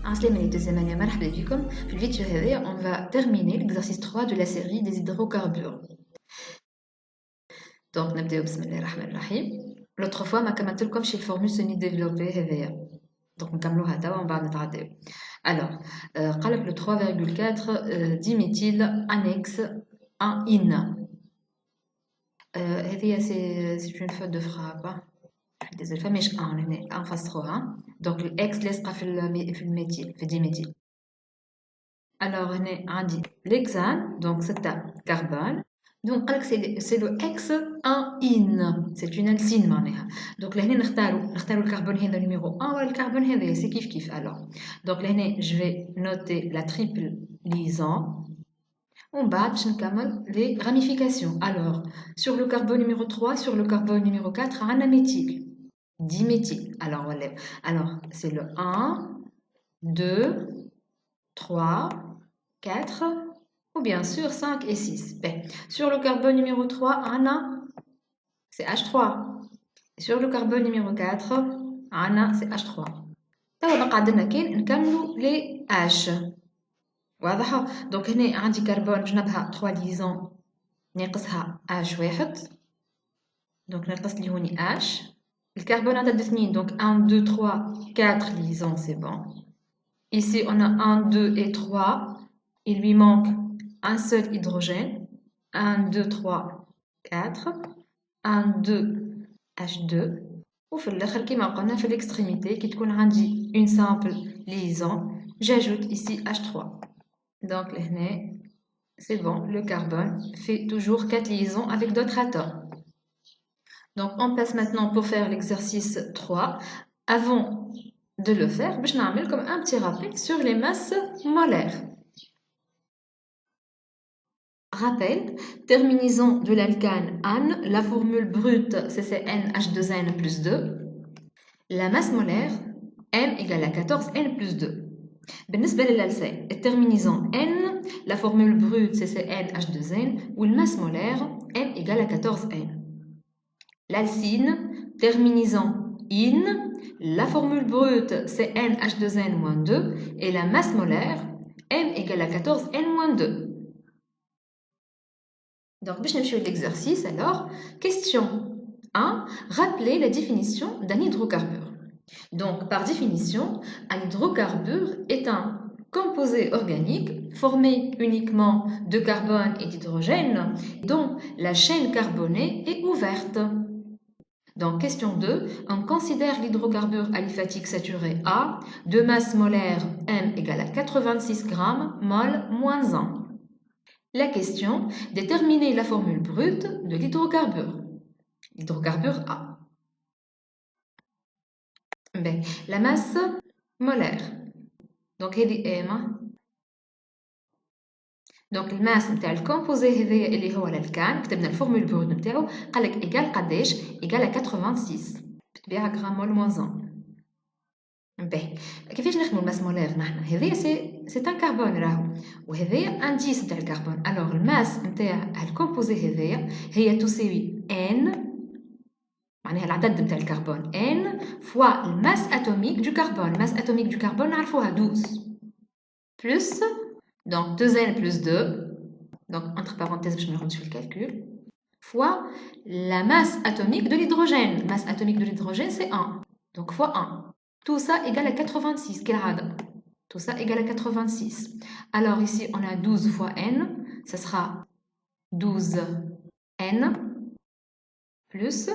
Assalam les deuxième année, marhaba bikom. في الفيديو هذايا on va terminer l'exercice 3 de la série des hydrocarbures. Donc نبداو بسم الله الرحمن الرحيم. L'autre fois ما كملت لكمش الفورمول سوني ديفلوبي هذايا. Donc نكملوها توا ومن بعد نتعداو. Alors قالك le 3,4 diméthyl annexe 1 in. هذه c'est une faute de frappe. Désolé, فماش ان هنا نفسروها. دونك الاكس لاصقه في الميثيل في الديميثيل. Alors هنا عندي l'hexane, donc c'est un carbone. Donc قالك c'est le X 1 in, c'est une alcine معناها. Donc لهنا نختاروا الكربون هذا numéro 1 ولا الكربون هذا c'est كيف alors. Donc لهنا je vais noter la triple liaison. On va les ramifications. Alors, sur le carbone numéro 3, sur le carbone numéro 4, on a méthyl, diméthyl. Alors, c'est le 1, 2, 3, 4, ou bien sûr 5 et 6. Ben, sur le carbone numéro 3, on a, c'est H3. Sur le carbone numéro 4, on a, c'est H3. Donc, on les H. واضحة. دونك هنا عندي كربون باش نبها 3 ليزون ناقصها اش واحد، دونك ناقص لي هوني اش. الكربون عدد 2 دونك 1 2 3 4 liaisons c'est bon. Ici on a 1 2 et 3, il lui manque un seul hydrogène. 1 2 3 4 1 2 H2. وفي الاخر كيما قلنا في الاكستريميتي كي تكون عندي une simple liaison j'ajoute ici H3. Donc, c'est bon, le carbone fait toujours 4 liaisons avec d'autres atomes. Donc, on passe maintenant pour faire l'exercice 3. Avant de le faire, je vais comme un petit rappel sur les masses molaires. Rappel, terminaison de l'alcane AN, la formule brute CCNH2N plus 2. La masse molaire, M égale à 14N plus 2. بالنسبة للألسان الترمينيزون N, la formule brute c'est NH2N ou le masse molaire M égale à 14N. L'alcine, terminaison IN, la formule brute c'est NH2N-2 et la masse molaire M égale à 14N-2. Donc, je vais l'exercice alors. Question 1. Rappelez la définition d'un hydrocarbure. Donc, par définition, un hydrocarbure est un composé organique formé uniquement de carbone et d'hydrogène dont la chaîne carbonée est ouverte. Donc, question 2, on considère l'hydrocarbure aliphatique saturé A de masse molaire M égale à 86 grammes mol moins 1. La question, déterminer la formule brute de l'hydrocarbure. L'hydrocarbure A. Ben, la masse molaire. Donc, il est M. Donc, la masse نتاع الكومبوزي هذايا اللي هو الالكان كتبنا الفورمول برود نتاعو قالك ايكال قداش؟ ايكال 86 بالطبيعه غرام مول موان 1. باهي كيفاش نخدموا الماس مولير نحنا؟ هذايا سي ان كربون راهو وهذايا انديس نتاع الكربون. الوغ الماس نتاع الكومبوزي هذايا هي تساوي ان معناها العدد نتاع الكربون n fois le masse atomique du carbone. Masse atomique du carbone نعرفوها 12 plus donc 2n plus 2 donc entre parenthèses باش ما نغلطش في الكالكول fois la masse atomique de l'hydrogène. Masse atomique de l'hydrogène c'est 1 donc fois 1. Tout ça égale à 86 كالعادة. Tout ça égale à 86. Alors ici on a 12 fois n, ça sera 12n plus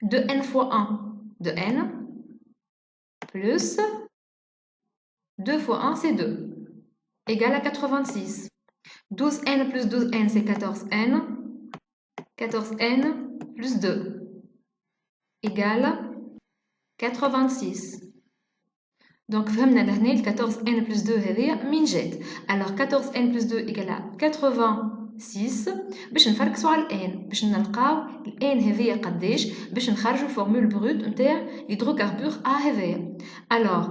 2n fois 1 de n plus 2 fois 1 c'est 2 égale à 86. 12n plus 12n c'est 14n. 14n plus 2 égale 86. Donc فهمنا لهنا 14n plus 2 هذيا من جات. Alors 14n plus 2 égale à 86. باش نفركسوا على الان باش نلقاو الان هذيا قداش باش نخرجوا الفورمول بروت نتاع l'hydrocarbure A هذايا. Alors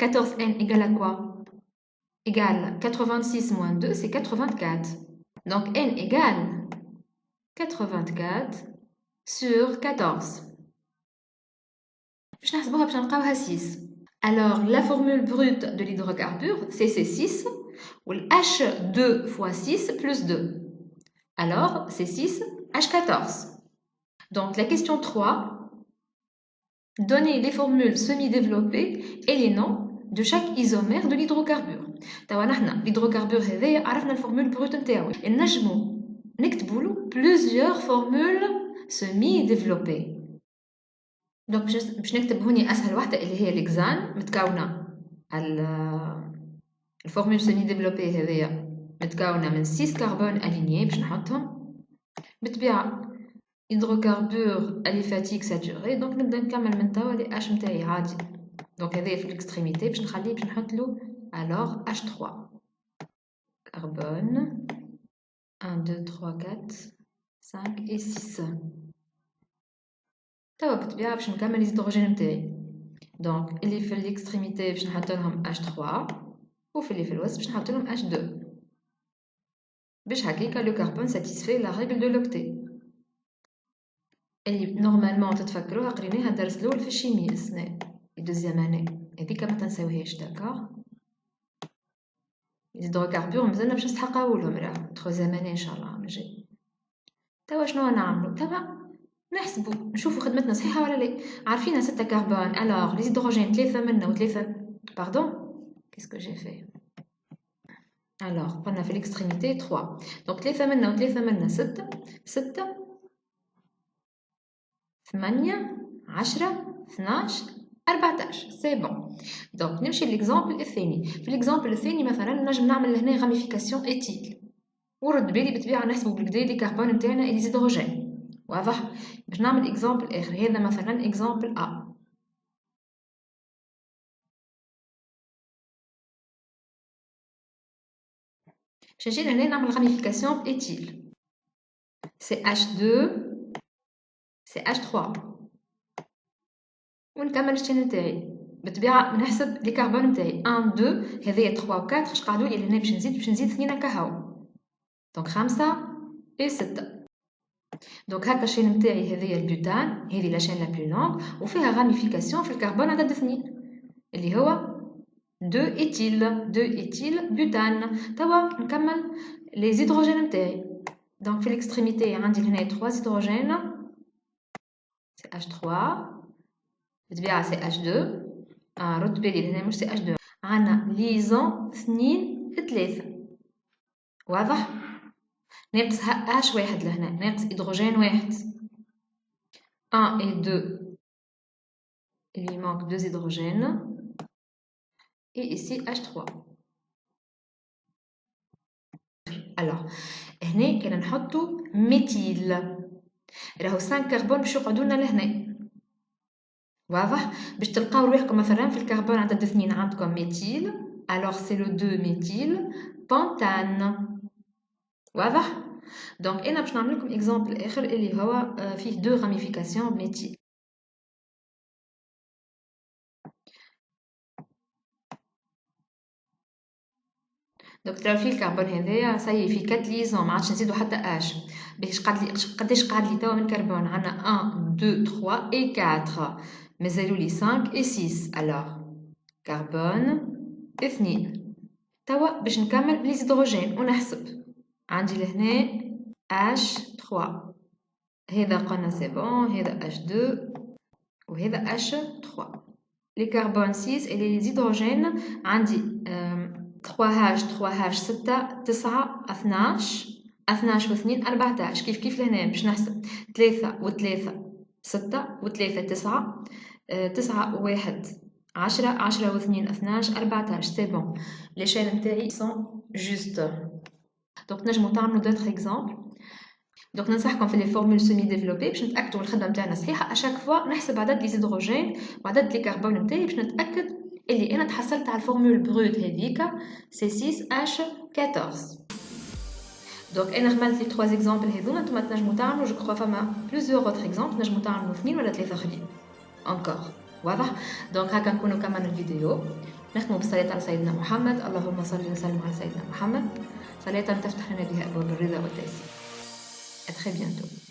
14n égale à quoi? Égale 86 moins 2 c'est 84. Donc n égale 84 sur 14. باش نحسبوها باش نلقاوها 6. Alors, la formule brute de l'hydrocarbure, c'est C6, ou le H2 fois 6 plus 2. Alors, C6, H14. Donc, la question 3, donnez les formules semi-développées et les noms de chaque isomère de l'hydrocarbure. L'hydrocarbure, on a la formule brute. Et nous نكتبوا plusieurs formules semi-développées. Donc باش نكتب هوني اسهل واحده اللي هي الاكزان متكونه الفورمول سيمي ديفلوبي هذيا متكونه من 6 كربون الينيي باش نحطهم بالطبيعه هيدروكاربور اليفاتيك ساتوري. دونك نبدا نكمل من توا لي اش نتاعي عادي. دونك هذايا في الاكستريميتي باش نخليه باش نحط له alors H3 carbone 1 2 3 4 5 et 6. توا بالطبيعه باش نكمل لي هيدروجين نتاعي. دونك اللي في الاكستريميتي باش نحط لهم H3 وفي اللي في الوسط باش نحط لهم H2 باش هكاكا لو كربون ساتيسفي لا ريغل دو لوكتي اللي نورمالمون تتفكروها قريناها الدرس الاول في الشيمي السنه الدوزيام اني هذيك ما تنساوهاش. داكور الهيدروكاربور مازلنا باش نسحقاولهم راه تخوزيام اني ان شاء الله من جاي. توا شنو نعملو؟ توا نحسبوا نشوفوا خدمتنا صحيحه ولا لا. عارفين 6 كربون الوغ لي هيدروجين 3 منا و3 باردون qu'est-ce que j'ai fait alors قلنا في الاكستريميتي 3 دونك 3 منا و3 منا 6 8 10 12 14 سي بون. دونك نمشي للاكزامبل الثاني. في الاكزامبل الثاني مثلا نجم نعمل لهنا غاميفيكاسيون ايتيل ورد بالي بالطبيعه نحسبوا بالكدا لي كربون نتاعنا لي هيدروجين واضح. باش نعمل اكزامبل اخر هذا مثلا اكزامبل ا. باش نجي لهنا نعمل غاميفيكاسيون ايتيل سي H2 سي H3 ونكمل الشين نتاعي بالطبيعه نحسب لي كربون نتاعي 1 2 هذيا 3 و 4 اش قعدوا لي لهنا باش نزيد 2 هكا هاو دونك 5 و 6. دونك هكا الشين نتاعي هذيا البوتان هذه لا شين لا بلو لونغ وفيها غاميفيكاسيون في الكربون عدد 2 اللي هو 2 ايتيل بوتان. توا نكمل لي زيدروجين نتاعي. دونك في الاكستريميتي عندي هنا 3 زيدروجين سي H3 بالطبيعه سي H2 رد بالي هنا مش سي H2 عندنا ليزون 2 3 واضح. ناقص H واحد لهنا ناقص هيدروجين واحد 1 et 2 il lui manque 2 hydrogènes et ici H3. alors هنا كنا نحطو ميتيل راهو 5 كربون باش يقعدوا لنا لهنا واضح. باش تلقاو روحكم مثلا في الكربون عدد 2 عندكم ميتيل alors c'est le 2 méthyl pentane واضح. دونك انا باش نعمل لكم اكزامبل اخر اللي هو فيه 2 راميفيكاسيون ميتيل. دونك تراو فيه الكربون هذايا ساي في 4 ليزون ما عادش نزيدو حتى اش. باش قداش قعد لي توا من كربون عندنا 1 2 3 et 4 مازالوا لي 5 et 6 alors كربون 2. توا باش نكمل لي هيدروجين ونحسب عندي لهنا H3 هذا قلنا سي بون هذا H2 وهذا H3 لي كربون 6 et لي هيدروجين عندي 3H 3H 6 9 12 و 2 14 كيف لهنا باش نحسب 3 و 3 6 و 3 9 9 و 1 10 10 و 2 12 14 سي بون لي شين نتاعي سون جوست. دونك نجمو تعملوا دوطخ اكزامبل. دونك ننصحكم في لي فورمول سيمي ديفلوبي باش نتاكدوا الخدمه نتاعنا صحيحه اشاك فوا نحسب عدد لي هيدروجين وعدد لي كربون نتاعي باش نتاكد اللي انا تحصلت على الفورمول بروت هذيك سي 6H14. دونك انا عملت لي 3 اكزامبل هذوما نتوما تنجموا تعملوا جو كخوا فما بلوزيور اوتر اكزامبل تنجموا تعملوا 2 ولا 3 اخرين انكور واضح. دونك هكا نكونوا كملنا الفيديو. نختموا بالصلاة على سيدنا محمد. اللهم صل وسلم على سيدنا محمد صلاة تفتح لنا بها ابواب الرضا والتيسير. À très bientôt.